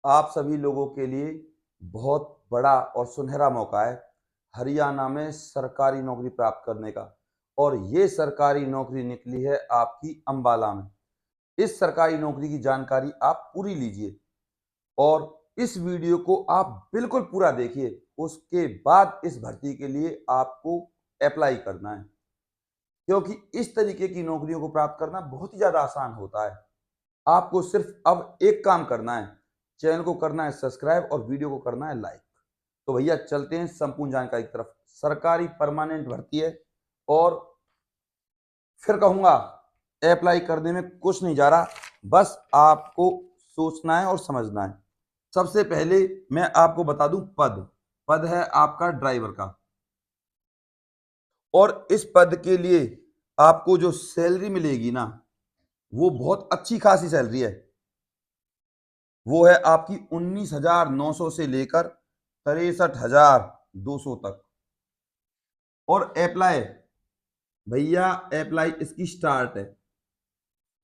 आप सभी लोगों के लिए बहुत बड़ा और सुनहरा मौका है हरियाणा में सरकारी नौकरी प्राप्त करने का। और ये सरकारी नौकरी निकली है आपकी अंबाला में। इस सरकारी नौकरी की जानकारी आप पूरी लीजिए और इस वीडियो को आप बिल्कुल पूरा देखिए। उसके बाद इस भर्ती के लिए आपको अप्लाई करना है, क्योंकि इस तरीके की नौकरियों को प्राप्त करना बहुत ही ज़्यादा आसान होता है। आपको सिर्फ अब एक काम करना है, चैनल को करना है सब्सक्राइब और वीडियो को करना है लाइक। तो भैया चलते हैं संपूर्ण जानकारी की तरफ। सरकारी परमानेंट भर्ती है और फिर कहूंगा अप्लाई करने में कुछ नहीं जा रहा, बस आपको सोचना है और समझना है। सबसे पहले मैं आपको बता दूं, पद पद है आपका ड्राइवर का। और इस पद के लिए आपको जो सैलरी मिलेगी ना, वो बहुत अच्छी खासी सैलरी है। वो है आपकी 19,900 से लेकर 63,200 तक। और अप्लाई भैया, अप्लाई इसकी स्टार्ट है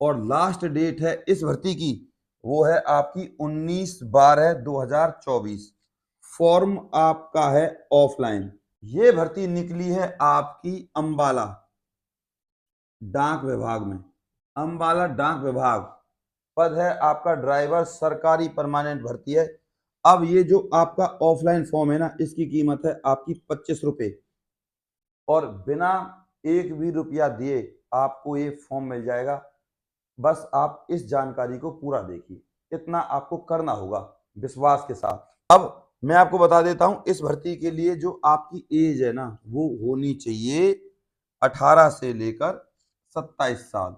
और लास्ट डेट है इस भर्ती की, वो है आपकी 19/12/2024। फॉर्म आपका है ऑफलाइन। ये भर्ती निकली है आपकी अंबाला डाक विभाग में। अंबाला डाक विभाग, पद है आपका ड्राइवर, सरकारी परमानेंट भर्ती है। अब ये जो आपका ऑफलाइन फॉर्म है ना, इसकी कीमत है आपकी 25 रुपये और बिना एक भी रुपया दिए आपको ये फॉर्म मिल जाएगा। बस आप इस जानकारी को पूरा देखिए, इतना आपको करना होगा विश्वास के साथ। अब मैं आपको बता देता हूं, इस भर्ती के लिए जो आपकी एज है ना, वो होनी चाहिए 18 से लेकर 27 साल।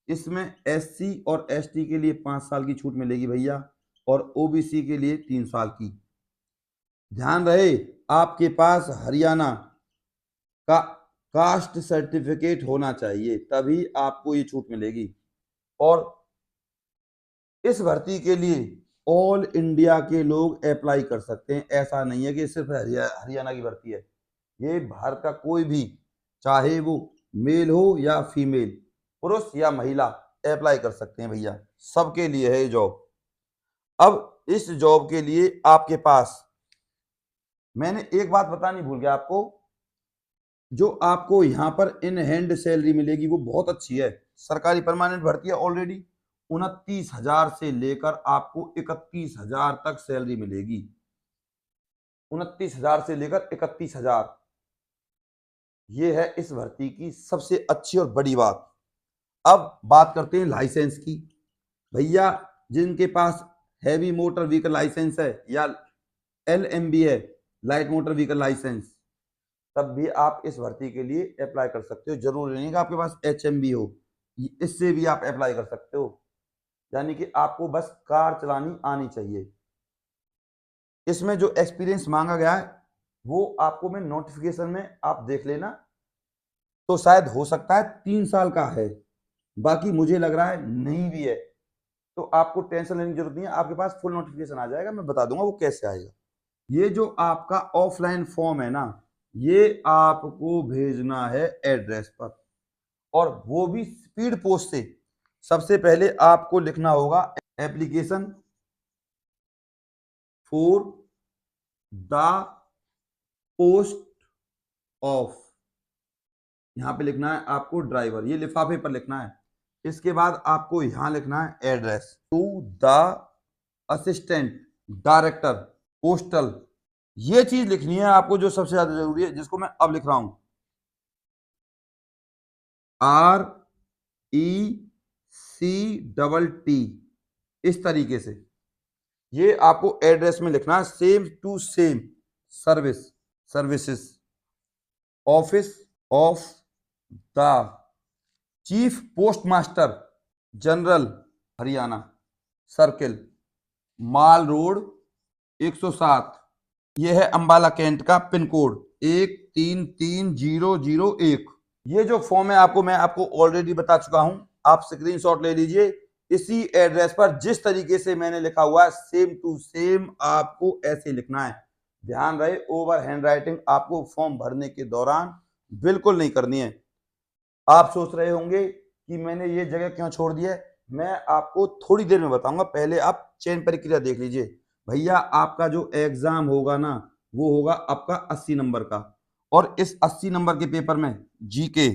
इसमें एससी और एसटी के लिए 5 साल की छूट मिलेगी भैया, और ओबीसी के लिए 3 साल की। ध्यान रहे, आपके पास हरियाणा का कास्ट सर्टिफिकेट होना चाहिए, तभी आपको ये छूट मिलेगी। और इस भर्ती के लिए ऑल इंडिया के लोग अप्लाई कर सकते हैं। ऐसा नहीं है कि सिर्फ हरियाणा की भर्ती है, ये भारत का कोई भी, चाहे वो मेल हो या फीमेल, पुरुष या महिला, अप्लाई कर सकते हैं भैया। सबके लिए है ये जॉब। अब इस जॉब के लिए आपके पास, मैंने एक बात बतानी भूल गया आपको, जो आपको यहाँ पर इन हैंड सैलरी मिलेगी वो बहुत अच्छी है। सरकारी परमानेंट भर्ती है ऑलरेडी। 29,000 से लेकर आपको 31,000 तक सैलरी मिलेगी। 29,000 से लेकर 31,000, ये है इस भर्ती की सबसे अच्छी और बड़ी बात। अब बात करते हैं लाइसेंस की। भैया, जिनके पास हैवी मोटर व्हीकल लाइसेंस है या LMB है, लाइट मोटर व्हीकल लाइसेंस, तब भी आप इस भर्ती के लिए अप्लाई कर सकते हो। जरूरी नहीं कि आपके पास HMB हो, इससे भी आप अप्लाई कर सकते हो। यानी कि आपको बस कार चलानी आनी चाहिए। इसमें जो एक्सपीरियंस मांगा गया है वो आपको मैं नोटिफिकेशन में आप देख लेना, तो शायद हो सकता है 3 साल का है, बाकी मुझे लग रहा है नहीं भी है। तो आपको टेंशन लेने की जरूरत नहीं है, आपके पास फुल नोटिफिकेशन आ जाएगा, मैं बता दूंगा वो कैसे आएगा। ये जो आपका ऑफलाइन फॉर्म है ना, ये आपको भेजना है एड्रेस पर, और वो भी स्पीड पोस्ट से। सबसे पहले आपको लिखना होगा application for the post of, यहां पे लिखना है आपको ड्राइवर, ये लिफाफे पर लिखना है। इसके बाद आपको यहां लिखना है address to the assistant director postal. ये चीज लिखनी है आपको जो सबसे ज्यादा जरूरी है, जिसको मैं अब लिख रहा हूं, RECTT, इस तरीके से ये आपको एड्रेस में लिखना है। Same to same service, services, office of the chief postmaster general Haryana, circle, mall road 107, यह है अंबाला कैंट का पिन कोड 133001। ये जो फॉर्म है आपको मैं आपको ऑलरेडी बता चुका हूं, आप स्क्रीनशॉट ले लीजिए। इसी एड्रेस पर जिस तरीके से मैंने लिखा हुआ है सेम टू सेम आपको ऐसे लिखना है। ध्यान रहे, ओवर हैंड राइटिंग आपको फॉर्म भरने के दौरान बिल्कुल नहीं करनी है। आप सोच रहे होंगे कि मैंने ये जगह क्यों छोड़ दी है, मैं आपको थोड़ी देर में बताऊंगा। पहले आप चयन प्रक्रिया देख लीजिए भैया। आपका जो एग्जाम होगा ना वो होगा आपका 80 नंबर का, और इस 80 नंबर के पेपर में जीके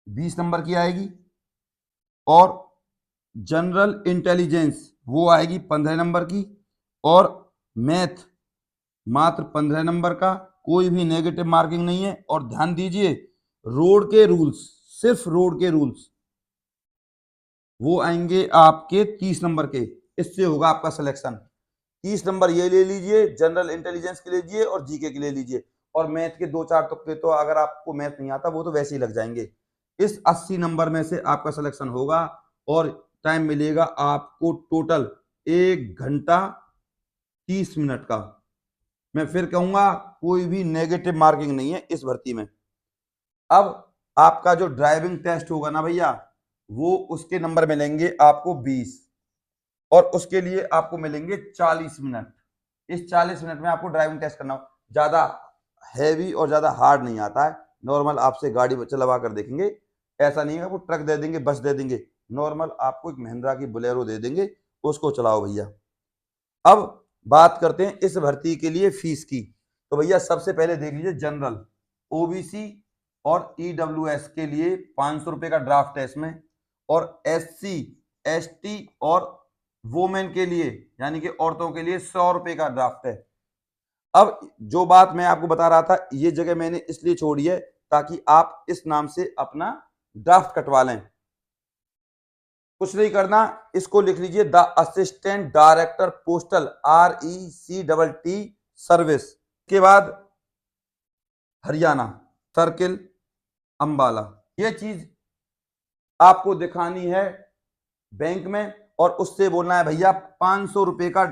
20 नंबर की आएगी, और जनरल इंटेलिजेंस वो आएगी 15 नंबर की, और मैथ मात्र 15 नंबर का, कोई भी नेगेटिव मार्किंग नहीं है। और ध्यान दीजिए रोड के रूल्स, सिर्फ रोड के रूल्स वो आएंगे आपके 30 नंबर के। इससे होगा आपका सिलेक्शन। 30 नंबर ये ले लीजिए, जनरल इंटेलिजेंस के लीजिए और जीके के ले लीजिए, और मैथ के 2-4 तुक्के तो अगर आपको मैथ नहीं आता वो तो वैसे ही लग जाएंगे। इस 80 नंबर में से आपका सिलेक्शन होगा, और टाइम मिलेगा आपको टोटल 1 घंटा 30 मिनट का। मैं फिर कहूंगा कोई भी नेगेटिव मार्किंग नहीं है इस भर्ती में। अब आपका जो ड्राइविंग टेस्ट होगा ना भैया, वो उसके नंबर मिलेंगे आपको 20, और उसके लिए आपको मिलेंगे 40 मिनट। इस 40 मिनट में आपको ड्राइविंग टेस्ट करना हो। ज्यादा हैवी और ज्यादा हार्ड नहीं आता है, नॉर्मल आपसे गाड़ी चलवा कर देखेंगे। ऐसा नहीं है वो ट्रक दे देंगे, बस दे देंगे, नॉर्मल आपको एक महिंद्रा की बोलेरो दे देंगे, उसको चलाओ भैया। अब बात करते हैं इस भर्ती के लिए फीस की। तो भैया सबसे पहले देख लीजिए, जनरल, ओबीसी और ईडब्ल्यूएस के लिए 500 रुपए का ड्राफ्ट है इसमें, और एससी एसटी और वोमेन के लिए यानी कि औरतों के लिए 100 रुपए का ड्राफ्ट है। अब जो बात मैं आपको बता रहा था, ये जगह मैंने इसलिए छोड़ी है ताकि आप इस नाम से अपना ड्राफ्ट कटवा लें। कुछ नहीं करना, इसको लिख लीजिए the assistant director postal RECTT service. के बाद हरियाणा सर्किल अंबाला, ये चीज आपको दिखानी है बैंक में, और उससे बोलना है भैया 500 रुपए का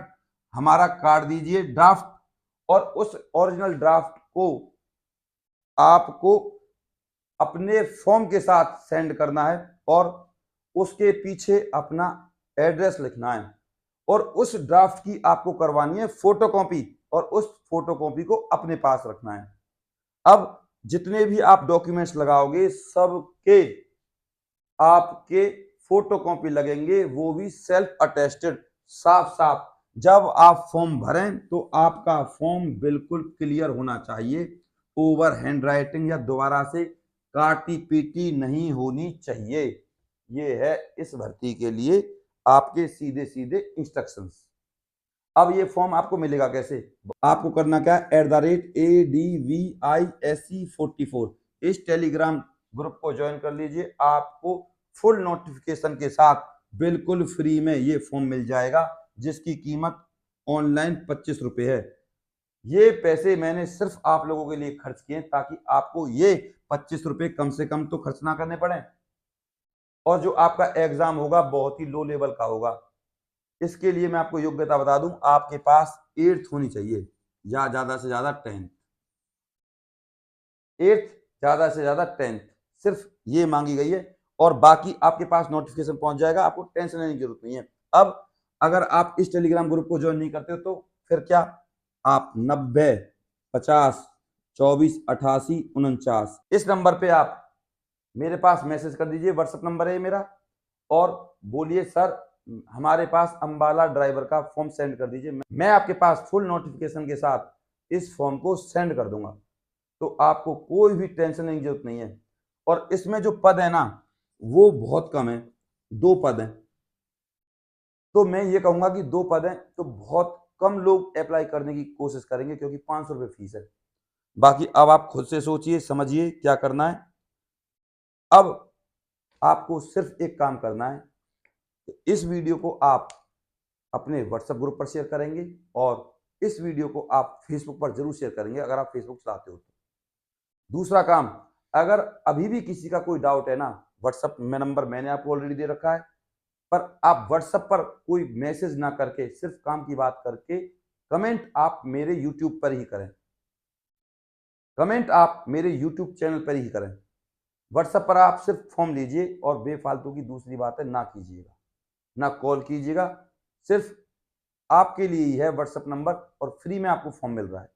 हमारा कार्ड दीजिए ड्राफ्ट, और उस ओरिजिनल ड्राफ्ट को आपको अपने फॉर्म के साथ सेंड करना है, और उसके पीछे अपना एड्रेस लिखना है, और उस ड्राफ्ट की आपको करवानी है फोटोकॉपी, और उस फोटोकॉपी को अपने पास रखना है। अब जितने भी आप डॉक्यूमेंट्स लगाओगे सबके आपके फोटोकॉपी लगेंगे, वो भी सेल्फ अटेस्टेड, साफ साफ। जब आप फॉर्म भरें तो आपका फॉर्म बिल्कुल क्लियर होना चाहिए, ओवर हैंड राइटिंग या दोबारा से काटी पीटी नहीं होनी चाहिए। ये है इस भर्ती के लिए आपके सीधे सीधे इंस्ट्रक्शंस। अब ये फॉर्म आपको मिलेगा कैसे? आपको करना क्या है, @ADVISE44 इस टेलीग्राम ग्रुप को ज्वाइन कर लीजिए। आपको फुल नोटिफिकेशन के साथ बिल्कुल फ्री में ये फॉर्म मिल जाएगा, जिसकी कीमत ऑनलाइन 25 रुपए है। ये पैसे मैंने सिर्फ आप लोगों के लिए खर्च किए ताकि आपको ये 25 रुपए कम से कम तो खर्च ना करने पड़े, और जो आपका एग्जाम होगा बहुत ही लो लेवल का होगा। इसके लिए मैं आपको योग्यता बता दूं, आपके पास 8th होनी चाहिए, या ज्यादा से ज्यादा 10th। 8th ज्यादा से ज्यादा 10th, सिर्फ ये मांगी गई है, और बाकी आपके पास नोटिफिकेशन पहुंच जाएगा, आपको टेंशन लेने की जरूरत नहीं है। अब अगर आप इस टेलीग्राम ग्रुप को ज्वाइन नहीं करते हो तो फिर क्या, आप 90 50 24 88 49 इस नंबर पे आप मेरे पास मैसेज कर दीजिए, व्हाट्सएप नंबर है मेरा, और बोलिए सर हमारे पास अंबाला ड्राइवर का फॉर्म सेंड कर दीजिए। मैं आपके पास फुल नोटिफिकेशन के साथ इस फॉर्म को सेंड कर दूंगा, तो आपको कोई भी टेंशन लेने की जरूरत नहीं है। और इसमें जो पद है ना वो बहुत कम है, 2 पद हैं, तो मैं ये कहूंगा कि 2 पद हैं तो बहुत कम लोग अप्लाई करने की कोशिश करेंगे, क्योंकि 500 रुपये फीस है। बाकी अब आप खुद से सोचिए समझिए क्या करना है। अब आपको सिर्फ एक काम करना है, इस वीडियो को आप अपने व्हाट्सएप ग्रुप पर शेयर करेंगे, और इस वीडियो को आप फेसबुक पर जरूर शेयर करेंगे अगर आप फेसबुक चलाते हो तो। दूसरा काम, अगर अभी भी किसी का कोई डाउट है ना, व्हाट्सएप में नंबर मैंने आपको ऑलरेडी दे रखा है, पर आप व्हाट्सएप पर कोई मैसेज ना करके सिर्फ काम की बात करके कमेंट आप मेरे यूट्यूब पर ही करें, कमेंट आप मेरे यूट्यूब चैनल पर ही करें। व्हाट्सएप पर आप सिर्फ फॉर्म लीजिए, और बेफालतू की दूसरी बात है ना कीजिएगा, ना कॉल कीजिएगा, सिर्फ आपके लिए ही है व्हाट्सएप नंबर, और फ्री में आपको फॉर्म मिल रहा है।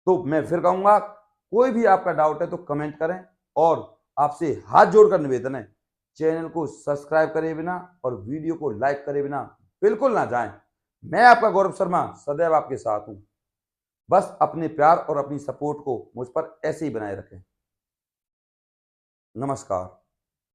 तो मैं फिर कहूंगा कोई भी आपका डाउट है तो कमेंट करें, और आपसे हाथ जोड़कर निवेदन है चैनल को सब्सक्राइब करे बिना और वीडियो को लाइक करे बिना बिल्कुल ना जाएं। मैं आपका गौरव शर्मा सदैव आपके साथ हूं। बस अपने प्यार और अपनी सपोर्ट को मुझ पर ऐसे ही बनाए रखें। नमस्कार।